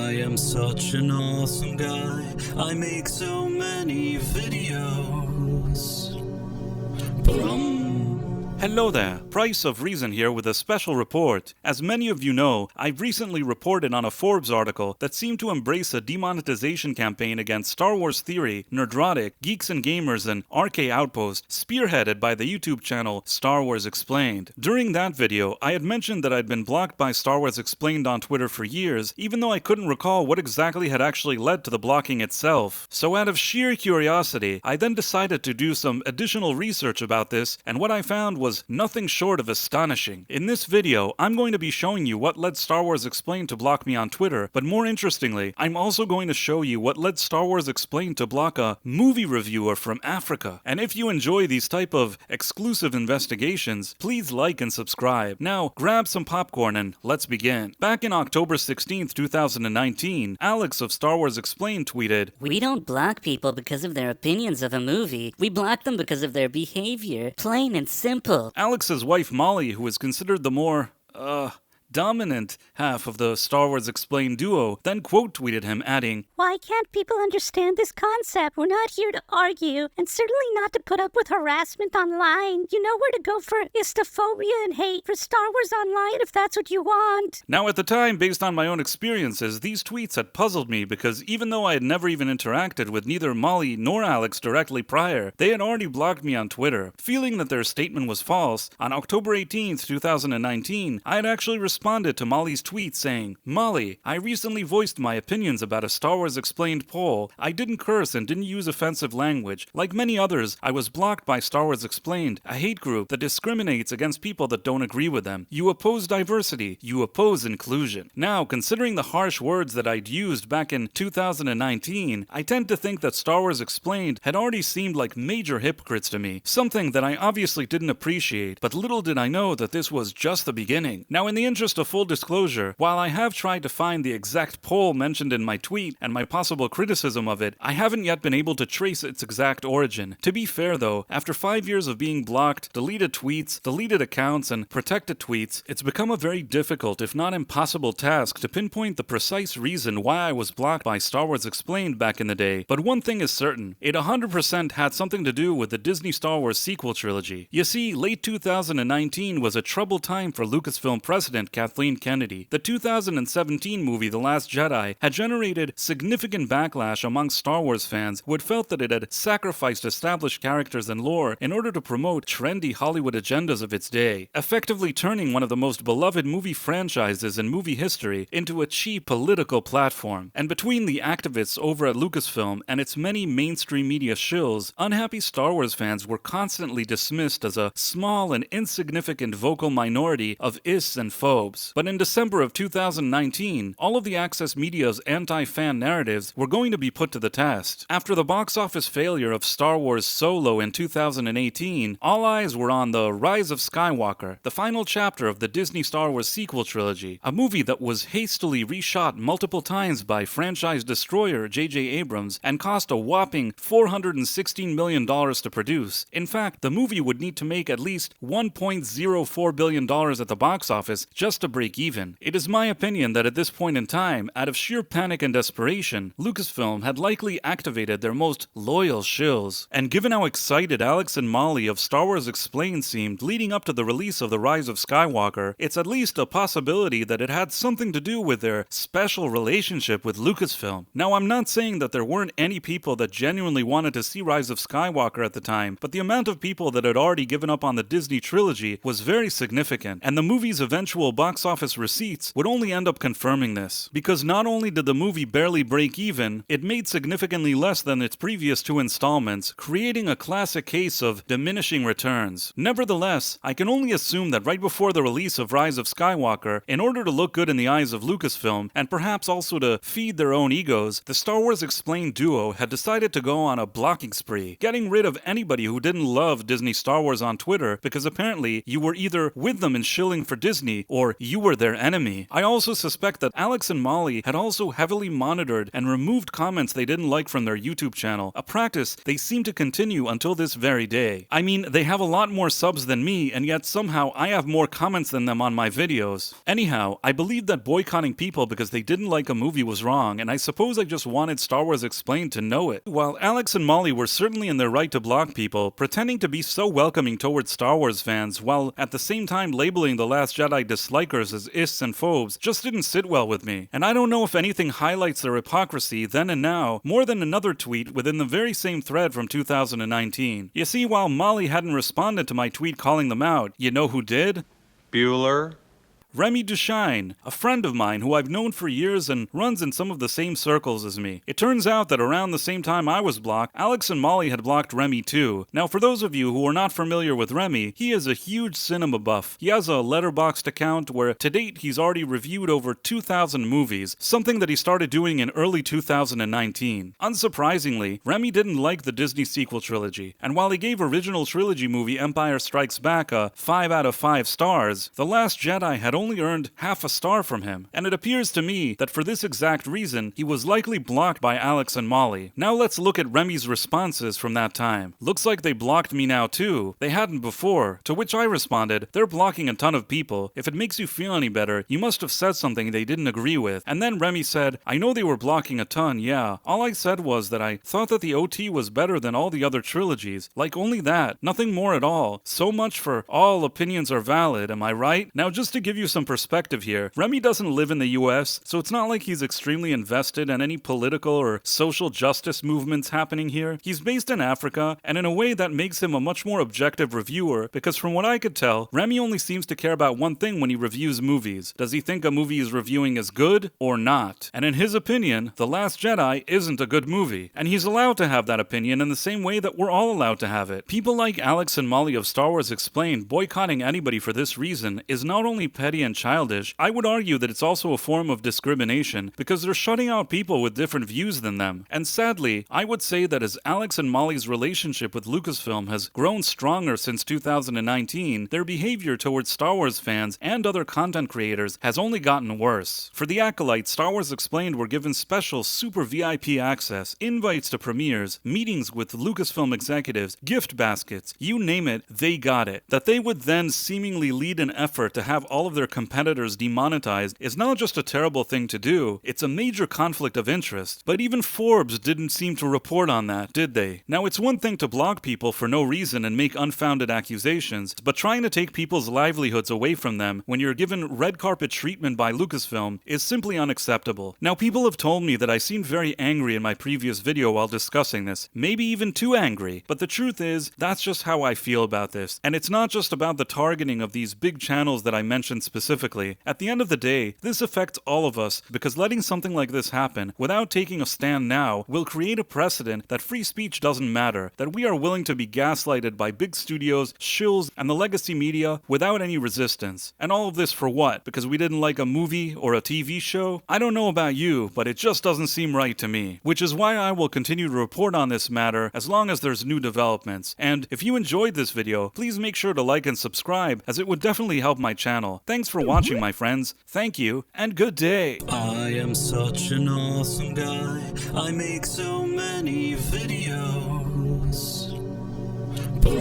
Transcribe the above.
I am such an awesome guy. I make so many videos. Hello there, Price of Reason here with a special report. As many of you know, I recently reported on a Forbes article that seemed to embrace a demonetization campaign against Star Wars Theory, Nerdrotic, Geeks and Gamers, and RK Outpost, spearheaded by the YouTube channel Star Wars Explained. During that video, I had mentioned that I'd been blocked by Star Wars Explained on Twitter for years, even though I couldn't recall what exactly had actually led to the blocking itself. So out of sheer curiosity, I then decided to do some additional research about this, and what I found was nothing short of astonishing. In this video, I'm going to be showing you what led Star Wars Explained to block me on Twitter, but more interestingly, I'm also going to show you what led Star Wars Explained to block a movie reviewer from Africa. And if you enjoy these type of exclusive investigations, please like and subscribe. Now, grab some popcorn and let's begin. Back in October 16th, 2019, Alex of Star Wars Explained tweeted, "We don't block people because of their opinions of a movie. We block them because of their behavior. Plain and simple." Alex's wife Molly, who is considered the more, dominant half of the Star Wars Explained duo, then quote tweeted him, adding, "Why can't people understand this concept? We're not here to argue, and certainly not to put up with harassment online. You know where to go for istophobia and hate for Star Wars Online if that's what you want." Now at the time, based on my own experiences, these tweets had puzzled me because even though I had never even interacted with neither Molly nor Alex directly prior, they had already blocked me on Twitter. Feeling that their statement was false, on October 18th, 2019, I had actually responded to Molly's tweet saying, "Molly, I recently voiced my opinions about a Star Wars Explained poll. I didn't curse and didn't use offensive language. Like many others, I was blocked by Star Wars Explained, a hate group that discriminates against people that don't agree with them. You oppose diversity. You oppose inclusion." Now, considering the harsh words that I'd used back in 2019, I tend to think that Star Wars Explained had already seemed like major hypocrites to me, something that I obviously didn't appreciate, but little did I know that this was just the beginning. Now, in the interest of full disclosure, while I have tried to find the exact poll mentioned in my tweet and my possible criticism of it, I haven't yet been able to trace its exact origin. To be fair though, after 5 years of being blocked, deleted tweets, deleted accounts, and protected tweets, it's become a very difficult, if not impossible task to pinpoint the precise reason why I was blocked by Star Wars Explained back in the day. But one thing is certain, it 100% had something to do with the Disney Star Wars sequel trilogy. You see, late 2019 was a troubled time for Lucasfilm president Kathleen Kennedy. The 2017 movie The Last Jedi had generated significant backlash among Star Wars fans who had felt that it had sacrificed established characters and lore in order to promote trendy Hollywood agendas of its day, effectively turning one of the most beloved movie franchises in movie history into a cheap political platform. And between the activists over at Lucasfilm and its many mainstream media shills, unhappy Star Wars fans were constantly dismissed as a small and insignificant vocal minority of ists and phobes. But in December of 2019, all of the Access Media's anti-fan narratives were going to be put to the test. After the box office failure of Star Wars Solo in 2018, all eyes were on The Rise of Skywalker, the final chapter of the Disney Star Wars sequel trilogy, a movie that was hastily reshot multiple times by franchise destroyer J.J. Abrams and cost a whopping $416 million to produce. In fact, the movie would need to make at least $1.04 billion at the box office just to break even. It is my opinion that at this point in time, out of sheer panic and desperation, Lucasfilm had likely activated their most loyal shills. And given how excited Alex and Molly of Star Wars Explained seemed leading up to the release of The Rise of Skywalker, it's at least a possibility that it had something to do with their special relationship with Lucasfilm. Now, I'm not saying that there weren't any people that genuinely wanted to see Rise of Skywalker at the time, but the amount of people that had already given up on the Disney trilogy was very significant, and the movie's eventual box office receipts would only end up confirming this. Because not only did the movie barely break even, it made significantly less than its previous two installments, creating a classic case of diminishing returns. Nevertheless, I can only assume that right before the release of Rise of Skywalker, in order to look good in the eyes of Lucasfilm, and perhaps also to feed their own egos, the Star Wars Explained duo had decided to go on a blocking spree, getting rid of anybody who didn't love Disney Star Wars on Twitter because apparently you were either with them and shilling for Disney or you were their enemy. I also suspect that Alex and Molly had also heavily monitored and removed comments they didn't like from their YouTube channel, a practice they seem to continue until this very day. I mean, they have a lot more subs than me, and yet somehow I have more comments than them on my videos. Anyhow, I believe that boycotting people because they didn't like a movie was wrong, and I suppose I just wanted Star Wars Explained to know it. While Alex and Molly were certainly in their right to block people, pretending to be so welcoming towards Star Wars fans while at the same time labeling The Last Jedi dislikers as ists and phobes just didn't sit well with me. And I don't know if anything highlights their hypocrisy then and now more than another tweet within the very same thread from 2019. You see, while Molly hadn't responded to my tweet calling them out, you know who did? Bueller. Remy Dushine, a friend of mine who I've known for years and runs in some of the same circles as me. It turns out that around the same time I was blocked, Alex and Molly had blocked Remy too. Now for those of you who are not familiar with Remy, he is a huge cinema buff. He has a Letterboxd account where to date he's already reviewed over 2,000 movies, something that he started doing in early 2019. Unsurprisingly, Remy didn't like the Disney sequel trilogy, and while he gave original trilogy movie Empire Strikes Back a 5 out of 5 stars, The Last Jedi had only earned half a star from him, and it appears to me that for this exact reason, he was likely blocked by Alex and Molly. Now let's look at Remy's responses from that time. Looks like they blocked me now too. They hadn't before, to which I responded, they're blocking a ton of people. If it makes you feel any better, you must have said something they didn't agree with. And then Remy said, I know they were blocking a ton, yeah. All I said was that I thought that the OT was better than all the other trilogies. Like only that, nothing more at all. So much for all opinions are valid, am I right? Now just to give you some perspective here, Remy doesn't live in the US, so it's not like he's extremely invested in any political or social justice movements happening here. He's based in Africa, and in a way that makes him a much more objective reviewer, because from what I could tell, Remy only seems to care about one thing when he reviews movies. Does he think a movie he's reviewing is good or not? And in his opinion, The Last Jedi isn't a good movie, and he's allowed to have that opinion in the same way that we're all allowed to have it. People like Alex and Molly of Star Wars Explained boycotting anybody for this reason is not only petty and childish, I would argue that it's also a form of discrimination because they're shutting out people with different views than them. And sadly, I would say that as Alex and Molly's relationship with Lucasfilm has grown stronger since 2019, their behavior towards Star Wars fans and other content creators has only gotten worse. For the acolytes, Star Wars Explained were given special super VIP access, invites to premieres, meetings with Lucasfilm executives, gift baskets, you name it, they got it. That they would then seemingly lead an effort to have all of their competitors demonetized is not just a terrible thing to do, it's a major conflict of interest. But even Forbes didn't seem to report on that, did they? Now it's one thing to block people for no reason and make unfounded accusations, but trying to take people's livelihoods away from them when you're given red carpet treatment by Lucasfilm is simply unacceptable. Now people have told me that I seemed very angry in my previous video while discussing this, maybe even too angry, but the truth is, that's just how I feel about this. And it's not just about the targeting of these big channels that I mentioned specifically. At the end of the day, this affects all of us because letting something like this happen without taking a stand now will create a precedent that free speech doesn't matter, that we are willing to be gaslighted by big studios, shills, and the legacy media without any resistance. And all of this for what? Because we didn't like a movie or a TV show? I don't know about you, but it just doesn't seem right to me. Which is why I will continue to report on this matter as long as there's new developments. And if you enjoyed this video, please make sure to like and subscribe, as it would definitely help my channel. Thanks for watching, my friends. Thank you, and good day. I am such an awesome guy. I make so many videos. But